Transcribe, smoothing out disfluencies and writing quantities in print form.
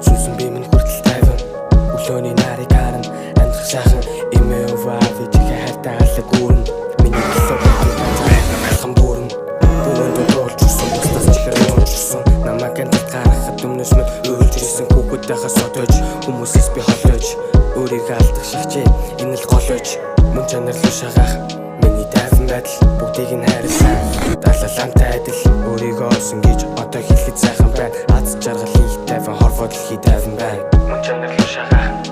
Сүнсэн би минь хүртэл тайван өглөөний нарыг харна амьдрах сайхан эмээ өвөө чихэ хайртай алаг үүрэн миний хэлсэн алхан бүрэн бүгэн дуулж ирсэн бусдаас чихэр уучсан намайг энд гаргахад өмнөөс минь өөлж ирсэн хүүхдүүдээс одож хүмүүсээс би холойж өөрийгөө алдах шигчээ энэ л голойж мөн чанар руу шагаах миний тайван байдал бүгдийг нь хайрлаа далалантай адил өөрийгөө олсон гэж одоо хэлэхэд сайхан байна аз жаргалын тайван хорвоо дэлхий тайван байна мөн чанар руу шагаах